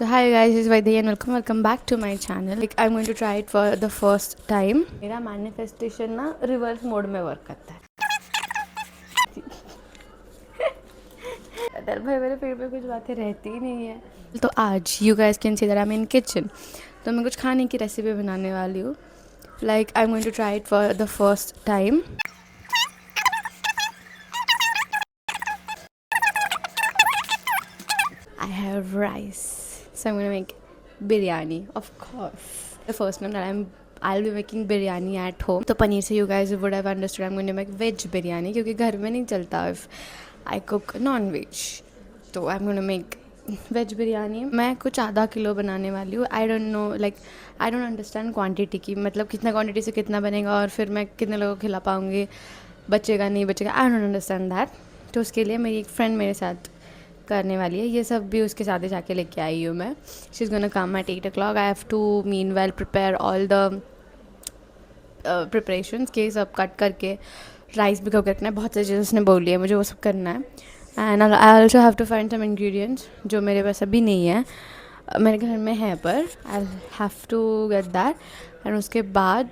So hi guys, this is Vaidhi and welcome back to my channel. Like I'm going to try it for the first time. मेरा manifestation ना reverse mode में work करता है. भाई मेरे पेट में कुछ बातें रहती ही नहीं है. तो आज you guys can see that I'm in kitchen. तो मैं कुछ खाने की रेसिपी बनाने वाली हूँ. Like I'm going to try it for the first time. I have rice, so I'm gonna make biryani, of course. The first time that I'll be making biryani at home. तो पनीर से you guys would have understood I'm going to make veg biryani क्योंकि घर में नहीं चलता if I cook non-veg. तो I'm going to make veg biryani. मैं कुछ आधा किलो बनाने वाली हूँ. I don't know like I don't understand quantity की, मतलब कितना क्वांटिटी से कितना बनेगा और फिर मैं कितने लोगों को खिला पाऊँगी, बचेगा नहीं बचेगा, आई डोंट अंडरस्टैंड दैट. तो उसके लिए मेरी एक फ्रेंड मेरे साथ करने वाली है. ये सब भी उसके साथ ही जाके लेके आई हूँ मैं. She is gonna come at 8 o'clock. I have to mean well prepare all the preparations के सब कट करके राइस भी करके रखना है. बहुत सारी चीज़ें उसने बोली है, मुझे वो सब करना है. And I also have to find some ingredients जो मेरे पास अभी नहीं है, मेरे घर में है पर I have to get that. And उसके बाद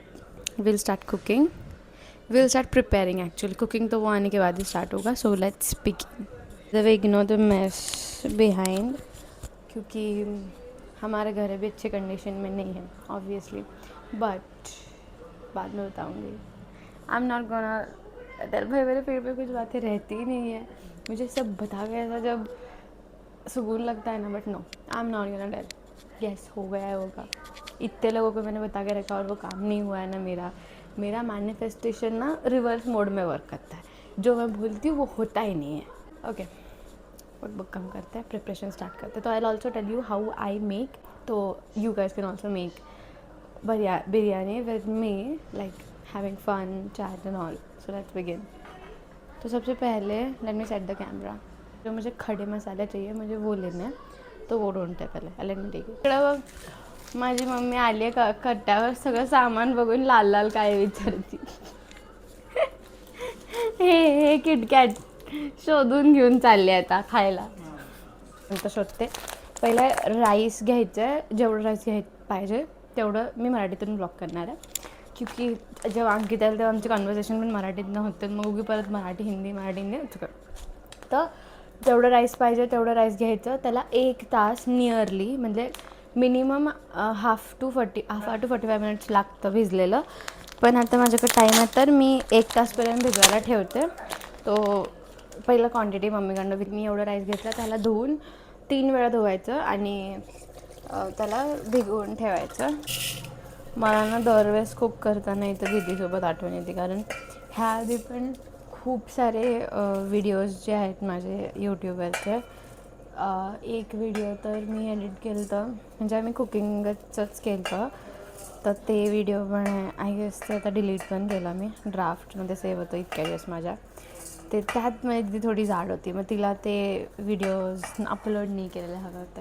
will start cooking, will start preparing. Actually cooking तो वो आने के बाद ही स्टार्ट होगा. So let's begin. Ignore the mess behind क्योंकि हमारा घर अभी अच्छे कंडीशन में नहीं है ऑब्वियसली, बट बाद में बताऊँगी. आई एम नॉट गोना भाई मेरे पेट में कुछ बातें रहती ही नहीं है. मुझे सब बता गया था जब सुकून लगता है ना, but no I am not gonna tell. Yes हो गया है, होगा. इतने लोगों को मैंने बता के रखा और वो काम नहीं हुआ है ना. मेरा मैनिफेस्टेशन ना रिवर्स मोड में वर्क करता है. जो मैं बोलती हूँ वो होता ही नहीं है. ओके बुक कम करते हैं, प्रिपरेशन स्टार्ट करते हैं. तो I also tell you how I make. तो you guys can also make biryani with me, like having fun chat and all. So let's begin. तो सबसे पहले let me set the camera. जो मुझे खड़े मसाले चाहिए मुझे वो लेने हैं, तो वो ढूंढते पहिले. Let me take. इकडं बघ माझी मम्मी आली आहे कट्ट्यावर सगळं सामान बघून लाल लाल काय विचारती. हे किटकॅट शोधून घेऊन चालले आता खायला. नंतर शोधते. पहिलं राईस घ्यायचं आहे. जेवढं राईस पाहिजे तेवढं मी मराठीतून ब्लॉग करणार आहे क्योंकि जेव्हा अंकित आलं तेव्हा आमचे कॉन्व्हर्सेशन पण मराठीतनं होते. मग उगी परत मराठी हिंदी असं कर. तर जेवढं राईस पाहिजे तेवढं राईस घ्यायचं. त्याला 1 तास नियरली म्हणजे मिनिमम हाफ टू 45 मिनिट्स लागतं भिजलेलं. पण आता माझ्याकडे टाईम आहे तर मी 1 तासपर्यंत भिजवायला ठेवते. तो पहिलं क्वांटिटी मम्मीकडनं मी एवढं राईस घेतलं, त्याला धुवून 3 वेळा धुवायचं आणि त्याला भिगवून ठेवायचं. मला ना दरवेळेस कुक करताना इथं दीदीसोबत आठवण येते, कारण ह्या आधी पण खूप सारे व्हिडिओज जे आहेत माझे यूट्यूबवरचे. एक व्हिडिओ तर मी एडिट केलं होतं, म्हणजे आम्ही कुकिंगचंच केलं होतं. तर ते व्हिडिओ पण आय गेस ते आता डिलीट पण केला मी. ड्राफ्टमध्ये सेव्ह होतं इतक्या दिवस माझ्या. ते त्यात माझी दीदी थोडी जाड होती, मग तिला ते व्हिडिओज अपलोड नाही केलेले हवे होते.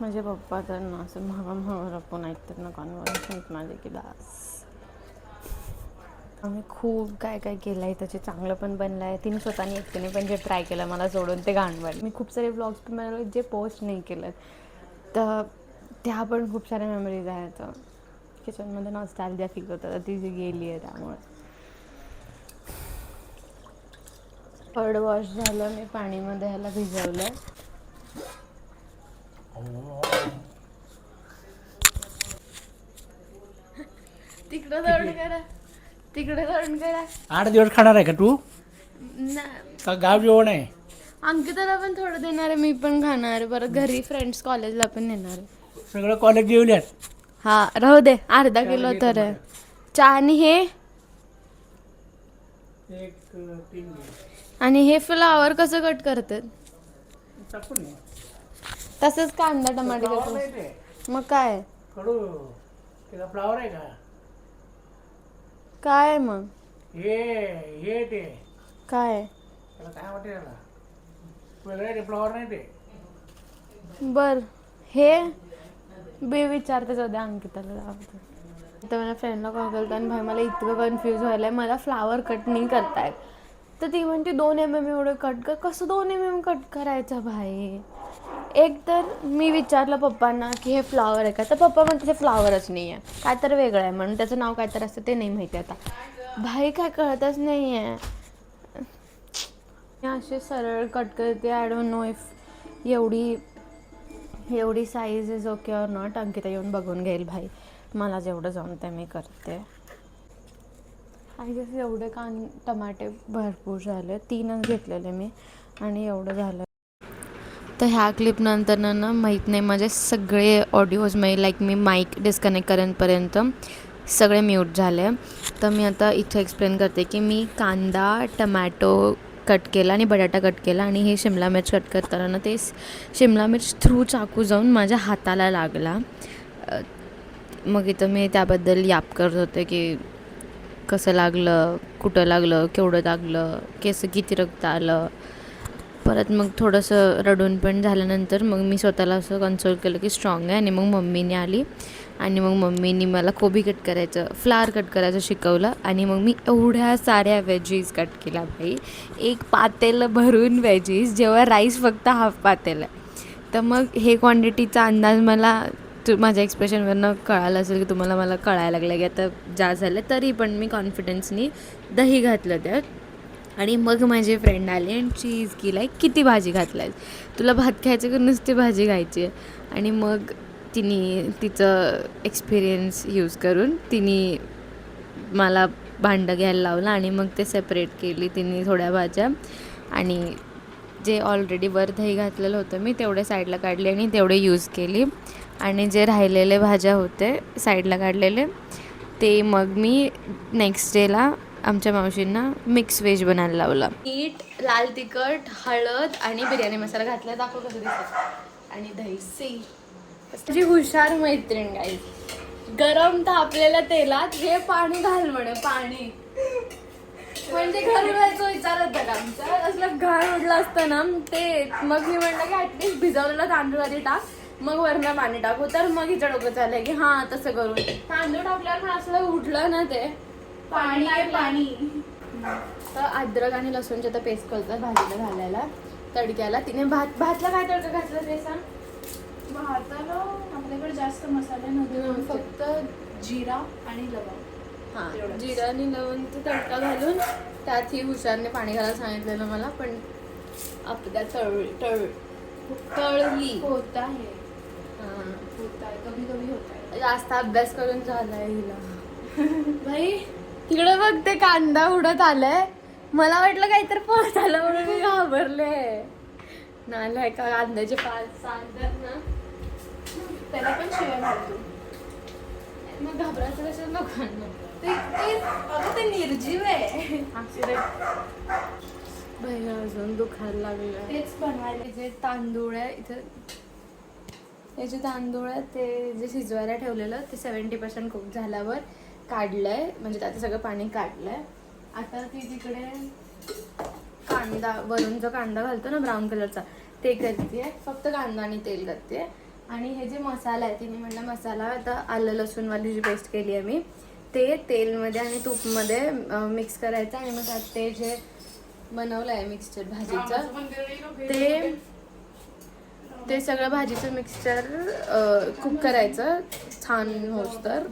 माझे पप्पा तर ना असं महागा पण ऐकतात ना कॉन्व्हर्सेशन माझे की बास. आम्ही खूप काय काय केलं आहे, त्याचे चांगलं पण बनलं आहे. तिने स्वतःने एकटीने पण जे ट्राय केलं मला सोडून ते घाणवलं. मी खूप सारे ब्लॉग्स पण बनवले जे पोस्ट नाही केलं, तर त्या पण खूप साऱ्या मेमरीज आहेत. किचनमध्ये नॉस्टॅल्जिया फील होतं, तर ती जी गेली आहे त्यामुळे. थर्ड वॉश झालं, मी पाणीमध्ये ह्याला भिजवलं. तिकडं दळण करा, तिकडे दळण करा. 8 दिवस खाणार आहे का तू? का गाव जेवण आहे? अंकिताला पण थोडं देणार आहे, मी पण खाणार आहे. परत घरी फ्रेंड्स कॉलेजला पण नेणार आहे. सगळं कॉलेज जेवल्यात? हा राहू दे, अर्धा किलो तर आहे. चहा आणि हे फ्लावर कसं कट करतात? तसंच कांदा टमाटे कसं? मग काय फ्लावर आहे का काय? मग हे ते काय काय वाटते त्याला? वेगळं ते फ्लावर नाही ते. बर हे बे विचारते जाऊ द्या अंकिताला. तर माझ्या फ्रेंडला कॉल केलं आणि भाई मला इतकं कन्फ्यूज व्हायला आहे. मला फ्लावर कट नाही करतायत. तर ती म्हणते 2 mm एवढं कट कर. कसं 2 mm कट करायचं भाई? एक तर मी विचारलं पप्पांना की हे फ्लावर आहे का, तर पप्पा म्हणते ते फ्लावरच नाही आहे, काय तर वेगळं आहे म्हणून, त्याचं नाव काय तर असतं ते नाही माहिती आता. भाई काय कळतच नाही आहे. मी असे सरळ कट करते. आय डोंट नो इफ एवढी size is okay or not. Ankita येऊन बघून घेईल भाई. मला जेवढं जमतं मी करते. आय गेस एवढे टमाटे भरपूर झाले. 3च घेतलेले मी आणि एवढं झालं. तर ह्या क्लिपनंतर ना माहीत नाही माझे सगळे ऑडिओज लाईक मी माईक डिस्कनेक्ट करेपर्यंत सगळे म्यूट झाले. तर मी आता इथे एक्सप्लेन करते की मी कांदा टमॅटो कट केला आणि बटाटा कट केला आणि हे शिमला मिर्च कट करताना ते शिमला मिर्च थ्रू चाकू जाऊन माझ्या हाताला लागला. मग इथं मी त्याबद्दल याप करत होते की कसं लागलं, कुठं लागलं, केवढं लागलं, केस किती रक्त आलं. परत मग थोडंसं रडून पण झाल्यानंतर मग मी स्वतःला असं कन्सोल केलं की स्ट्रॉंग आहे. आणि मग मम्मीने आली आणि मग मम्मीने मला कोबी कट करायचं, फ्लावर कट करायचं शिकवलं. आणि मग मी एवढ्या साऱ्या वेजीज कट केल्या भाई. एक पातेलं भरून वेजीज, जेव्हा राईस फक्त हाफ पातेलं आहे. तर मग हे क्वांटिटीचा अंदाज मला माझ्या एक्सप्रेशनवरनं कळालं असेल की तुम्हाला मला कळायला लागलं की आता जास्त झालं. तरी पण मी कॉन्फिडन्सनी दही घातलं त्यात. आणि मग माझी फ्रेंड आली आणि चीज की लाईक किती भाजी घातलाय, तुला भात खायचं की नुसती भाजी खायची आहे. आणि मग तिचं एक्सपिरियन्स यूज करून तिने मला भांडं घ्यायला लावलं आणि मग ते सेपरेट केली तिने थोड्या भाज्या. आणि जे ऑलरेडी वर दही घातलेलं होतं मी तेवढे साईडला काढले आणि तेवढे यूज केली. आणि जे राहिलेले भाज्या होते साईडला काढलेले ते मग मी नेक्स्ट डेला आमच्या मावशींना मिक्स व्हेज बनायला लावला. मीठ, लाल तिखट, हळद आणि बिर्याणी मसाला घातला. दाखव कसं दिसत. आणि दही सी तुझी हुशार मैत्रीण गाई. गरम तापलेल्या तेलात हे पाणी घाल म्हणे. पाणी म्हणजे घरी जायचं विचार होता का आमचा. असलं घाण उडलं असतं ना ते. मग मी म्हणलं की ॲटलिस्ट भिजवलेला तांदूळ आधी टाक, मग वरनं पाणी टाकू. तर मग हिचं डोकं चाललंय की हां तसं करून तांदूळ टाकल्यावर पण असलं उठलं ना ते पाणी आहे पाणी. तर अद्रक आणि लसूणच्या तर पेस्ट करतात भाजीला घालायला तडक्याला. तिने भातला काय तडका घातला ते सांग. भाताला आपल्याकडे जास्त मसाले नव्हते, फक्त जिरा आणि लवंग. हां जिरा आणि लवंगचा तडका घालून त्यात ही हुशारने पाणी घालायला सांगितलेलं मला. पण आपल्या तळली होत आहे. हां होत आहे, कमी कमी होत आहे. जास्त अभ्यास करून झालाय हिला. भाई तिकडे बघ ते कांदा उडत आलाय. मला वाटलं काहीतरी पळत आलं म्हणून मी घाबरले. नालाय का कांद्याचे 5 सांगतात ना त्याला पण शिवाय घालतो. मग घाबरायचं कशा लोकांना. अगं ते निर्जीव आहे. भाई अजून दुखायला लागलं. तेच बनवायला. जे तांदूळ आहे इथं, हे जे तांदूळ आहे ते जे शिजवायला ठेवलेलं ते 70% कुक झाल्यावर काढलंय. म्हणजे त्याचं सगळं पाणी काढलंय. आता ती तिकडे कांदा वरून जो कांदा घालतो ना ब्राऊन कलरचा ते करते. फक्त कांदा आणि तेल करते. आणि हे जे मसाला आहे तिने म्हणलं मसाला आता आलं लसूणवाली जी पेस्ट केली आहे मी ते तेलमध्ये आणि तूपमध्ये मिक्स करायचं. आणि मग त्यात ते जे बनवलं आहे मिक्सचर भाजीचं ते सगळं भाजीचं मिक्सचर कुक करायचं छान होस तर.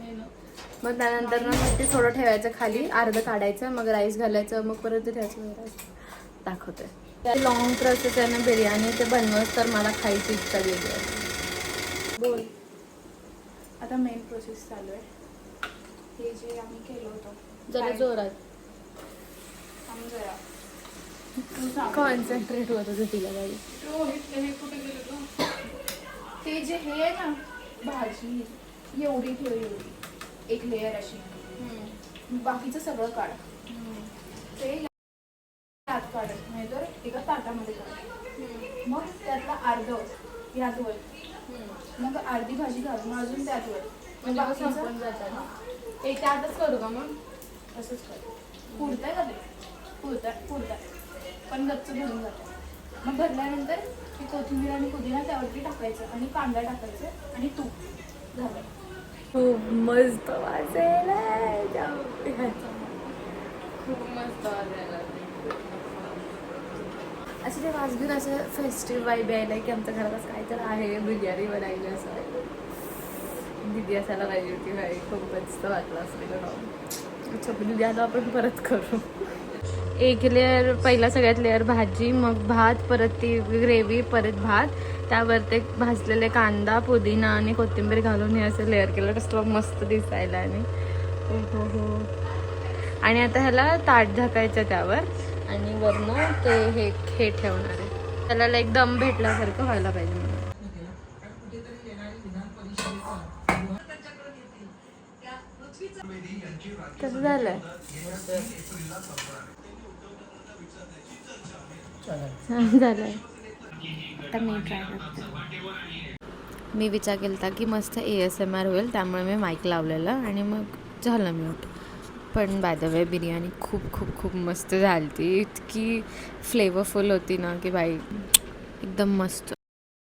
मग त्यानंतर ना मग ते थोडं ठेवायचं खाली, अर्ध काढायचं, मग राईस घालायचं, मग परत ते ठेवायचं. दाखवते त्या लॉंग प्रोसेस आहे ना बिर्याणी ते बनवत तर मला खायची इच्छा गेली आहे. बोल. आता मेन प्रोसेस चालू आहे. हे जे आम्ही केलं होतं जरा जोरात कॉन्सन्ट्रेट होत होतं तिला बाई. ते जे हे आहे ना भाजी एवढी ठेव, एवढी एक लेअर अशी. बाकीचं सगळं काढ. ते यात काढत नाही तर एका ताटामध्ये काढ. मग त्यातला अर्ध यात वर, मग अर्धी भाजी घाल, मग अजून त्यात वर. म्हणजे बाकीचं संपून जातं ना ते त्यातच करू का मग. असंच कर. पुरतंय का ते पुरतंय पण गच्च भरून जातं. मग भरल्यानंतर ती कोथिंबीर आणि पुदिना त्यावरती टाकायचं आणि कांदा टाकायचं आणि तूप झालं. खूप मस्त वाजेल. खूप मस्त वाजेल. असं ते वास घेऊन असं फेस्टिव्ह वाईब यायला की आमच्या घरात असं काहीतरी आहे बिर्याणी बनायला असं दिदी असायला पाहिजे होती भाई खूप मस्त वाटलं असं अच्छा दिदी आलो आपण परत करू एक लेअर पहिला सगळ्यात लेअर भाजी मग भात परत ती ग्रेव्ही परत भात त्यावर ते भाजलेले कांदा पुदिना आणि कोथिंबीर घालून हे असं लेअर केलं कसं मस्त दिसायला आणि हो आणि आता ह्याला ताट झाकायचं त्यावर आणि वरनं ते हे ठेवणार आहे त्याला लाईक दम भेटल्यासारखं व्हायला पाहिजे मला कसं झालंय छान झालंय आता मी ट्राय करते मी विचार केला होता की मस्त ASMR होईल त्यामुळे मी माईक लावलेला आणि मग झालं म्यूट पण बाय द वे बिर्याणी खूप खूप खूप मस्त झाली ती इतकी फ्लेवरफुल होती ना की बाई एकदम मस्त